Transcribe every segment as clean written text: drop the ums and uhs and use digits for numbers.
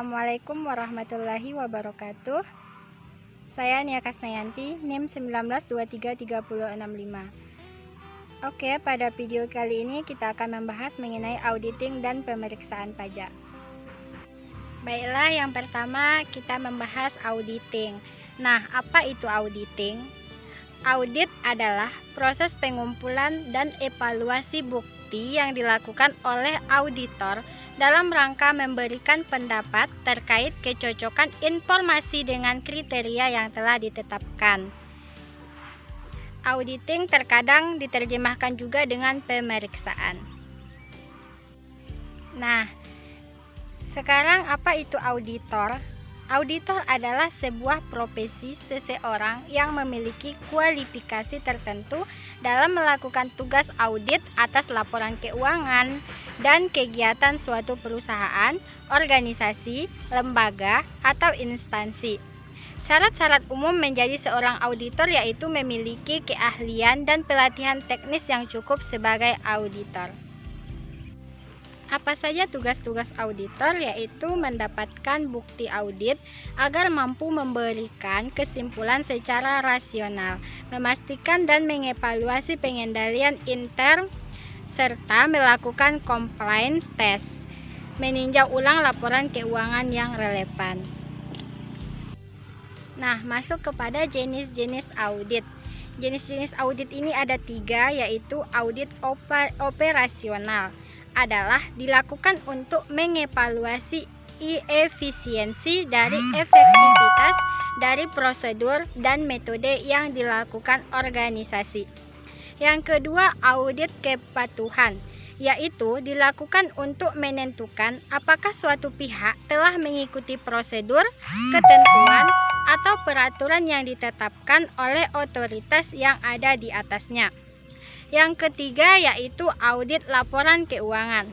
Assalamualaikum warahmatullahi wabarakatuh. Saya Nia Kasnayanti, NIM 1923365. Oke, pada video kali ini kita akan membahas mengenai auditing dan pemeriksaan pajak. Baiklah, yang pertama kita membahas auditing. Nah, apa itu auditing? Audit adalah proses pengumpulan dan evaluasi bukti yang dilakukan oleh auditor dalam rangka memberikan pendapat terkait kecocokan informasi dengan kriteria yang telah ditetapkan. Auditing terkadang diterjemahkan juga dengan pemeriksaan. Nah, sekarang apa itu auditor? Auditor adalah sebuah profesi seseorang yang memiliki kualifikasi tertentu dalam melakukan tugas audit atas laporan keuangan dan kegiatan suatu perusahaan, organisasi, lembaga, atau instansi. Syarat-syarat umum menjadi seorang auditor yaitu memiliki keahlian dan pelatihan teknis yang cukup sebagai auditor. Apa saja tugas-tugas auditor? Yaitu mendapatkan bukti audit agar mampu memberikan kesimpulan secara rasional, memastikan dan mengevaluasi pengendalian intern, serta melakukan compliance test, meninjau ulang laporan keuangan yang relevan. Nah, masuk kepada jenis-jenis audit. Jenis-jenis audit ini ada 3, yaitu audit operasional. Adalah dilakukan untuk mengevaluasi efisiensi dari efektivitas dari prosedur dan metode yang dilakukan organisasi. Yang kedua, audit kepatuhan, yaitu dilakukan untuk menentukan apakah suatu pihak telah mengikuti prosedur, ketentuan, atau peraturan yang ditetapkan oleh otoritas yang ada di atasnya. Yang ketiga yaitu audit laporan keuangan.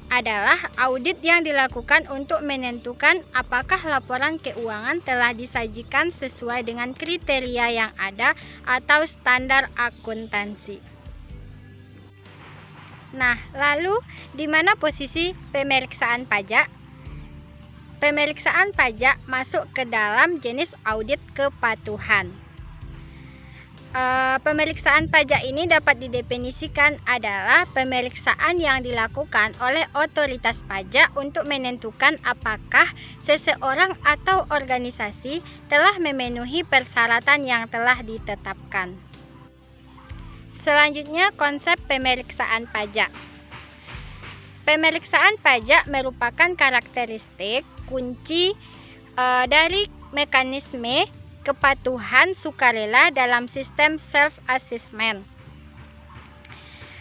Adalah audit yang dilakukan untuk menentukan apakah laporan keuangan telah disajikan sesuai dengan kriteria yang ada atau standar akuntansi. Nah, lalu di mana posisi pemeriksaan pajak? Pemeriksaan pajak masuk ke dalam jenis audit kepatuhan. Pemeriksaan pajak ini dapat didefinisikan adalah pemeriksaan yang dilakukan oleh otoritas pajak untuk menentukan apakah seseorang atau organisasi telah memenuhi persyaratan yang telah ditetapkan. Selanjutnya, konsep pemeriksaan pajak. Pemeriksaan pajak merupakan karakteristik kunci dari mekanisme kepatuhan sukarela dalam sistem self-assessment.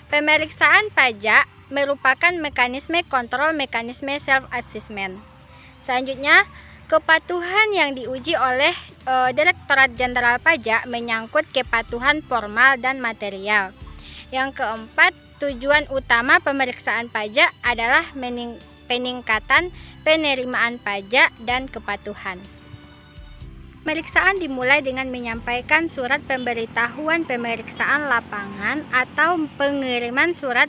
Pemeriksaan pajak merupakan mekanisme kontrol mekanisme self-assessment. Selanjutnya, kepatuhan yang diuji oleh Direktorat Jenderal Pajak menyangkut kepatuhan formal dan material. Yang keempat, tujuan utama pemeriksaan pajak adalah peningkatan penerimaan pajak dan kepatuhan. Pemeriksaan dimulai dengan menyampaikan surat pemberitahuan pemeriksaan lapangan atau pengiriman surat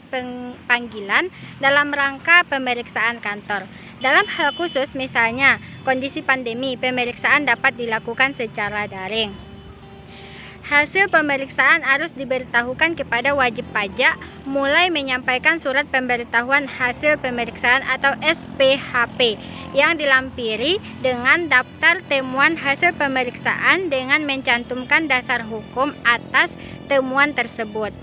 panggilan dalam rangka pemeriksaan kantor. Dalam hal khusus, misalnya kondisi pandemi, pemeriksaan dapat dilakukan secara daring. Hasil pemeriksaan harus diberitahukan kepada wajib pajak mulai menyampaikan surat pemberitahuan hasil pemeriksaan atau SPHP yang dilampiri dengan daftar temuan hasil pemeriksaan dengan mencantumkan dasar hukum atas temuan tersebut.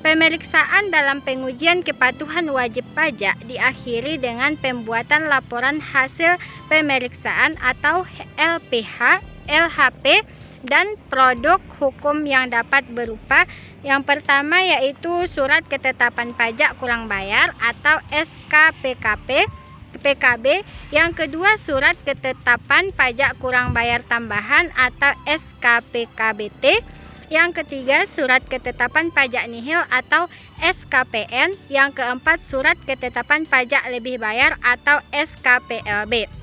Pemeriksaan dalam pengujian kepatuhan wajib pajak diakhiri dengan pembuatan laporan hasil pemeriksaan atau LPH, LHP, dan produk hukum yang dapat berupa yang pertama yaitu surat ketetapan pajak kurang bayar atau SKPKP, PKB. Yang kedua, surat ketetapan pajak kurang bayar tambahan atau SKPKBT. Yang ketiga, surat ketetapan pajak nihil atau SKPN. Yang keempat, surat ketetapan pajak lebih bayar atau SKPLB.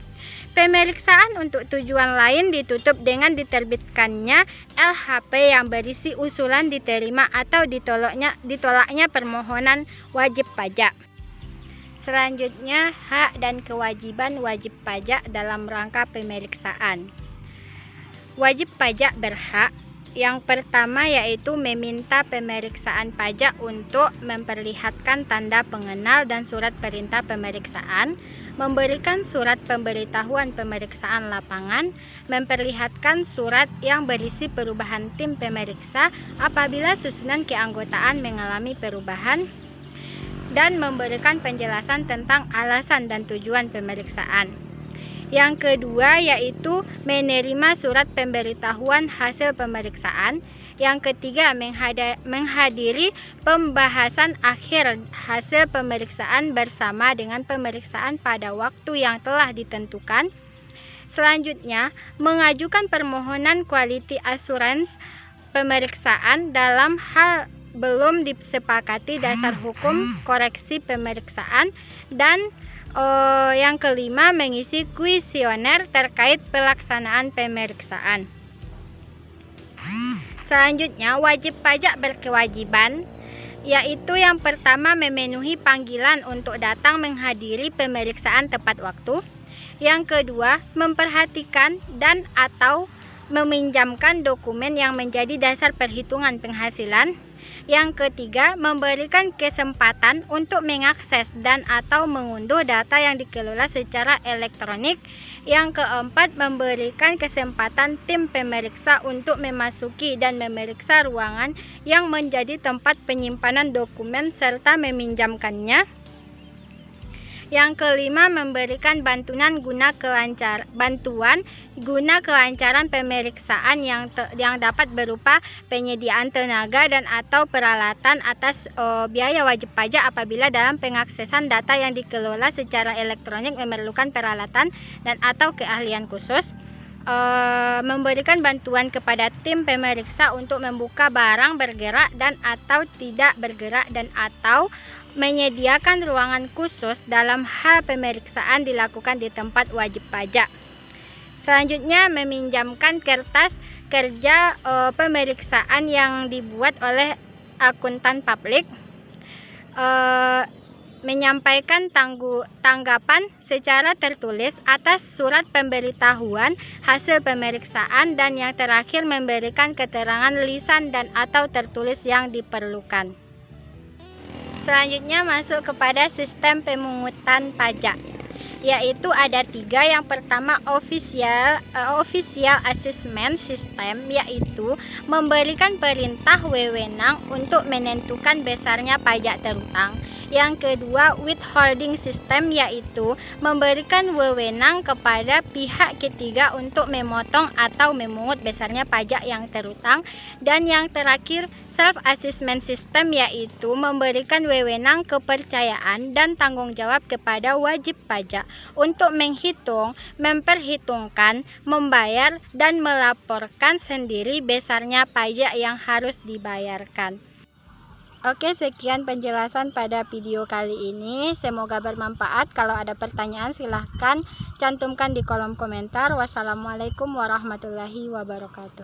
Pemeriksaan untuk tujuan lain ditutup dengan diterbitkannya LHP yang berisi usulan diterima atau ditolaknya permohonan wajib pajak. Selanjutnya, hak dan kewajiban wajib pajak dalam rangka pemeriksaan. Wajib pajak berhak yang pertama yaitu meminta pemeriksaan pajak untuk memperlihatkan tanda pengenal dan surat perintah pemeriksaan, memberikan surat pemberitahuan pemeriksaan lapangan, memperlihatkan surat yang berisi perubahan tim pemeriksa apabila susunan keanggotaan mengalami perubahan, dan memberikan penjelasan tentang alasan dan tujuan pemeriksaan. Yang kedua yaitu menerima surat pemberitahuan hasil pemeriksaan. Yang ketiga menghadiri pembahasan akhir hasil pemeriksaan bersama dengan pemeriksaan pada waktu yang telah ditentukan. Selanjutnya, mengajukan permohonan quality assurance pemeriksaan dalam hal belum disepakati dasar hukum koreksi pemeriksaan. Dan yang kelima, mengisi kuesioner terkait pelaksanaan pemeriksaan. Selanjutnya, wajib pajak berkewajiban, yaitu yang pertama memenuhi panggilan untuk datang menghadiri pemeriksaan tepat waktu. Yang kedua, memperhatikan dan atau meminjamkan dokumen yang menjadi dasar perhitungan penghasilan. Yang ketiga, memberikan kesempatan untuk mengakses dan atau mengunduh data yang dikelola secara elektronik. Yang keempat, memberikan kesempatan tim pemeriksa untuk memasuki dan memeriksa ruangan yang menjadi tempat penyimpanan dokumen serta meminjamkannya. Yang kelima, memberikan bantuan guna kelancaran pemeriksaan yang dapat berupa penyediaan tenaga dan atau peralatan atas biaya wajib pajak apabila dalam pengaksesan data yang dikelola secara elektronik memerlukan peralatan dan atau keahlian khusus. Memberikan bantuan kepada tim pemeriksa untuk membuka barang bergerak dan atau tidak bergerak dan atau menyediakan ruangan khusus dalam hal pemeriksaan dilakukan di tempat wajib pajak. Selanjutnya, meminjamkan kertas kerja pemeriksaan yang dibuat oleh akuntan publik, menyampaikan tanggapan secara tertulis atas surat pemberitahuan hasil pemeriksaan, dan yang terakhir memberikan keterangan lisan dan atau tertulis yang diperlukan. Selanjutnya masuk kepada sistem pemungutan pajak, yaitu ada 3. Yang pertama, official assessment system, yaitu memberikan perintah wewenang untuk menentukan besarnya pajak terutang. Yang kedua, withholding system, yaitu memberikan wewenang kepada pihak ketiga untuk memotong atau memungut besarnya pajak yang terutang. Dan yang terakhir, self assessment system, yaitu memberikan wewenang kepercayaan dan tanggung jawab kepada wajib pajak untuk menghitung, memperhitungkan, membayar, dan melaporkan sendiri besarnya pajak yang harus dibayarkan. Oke, sekian penjelasan pada video kali ini. Semoga bermanfaat. Kalau ada pertanyaan silahkan cantumkan di kolom komentar. Wassalamualaikum warahmatullahi wabarakatuh.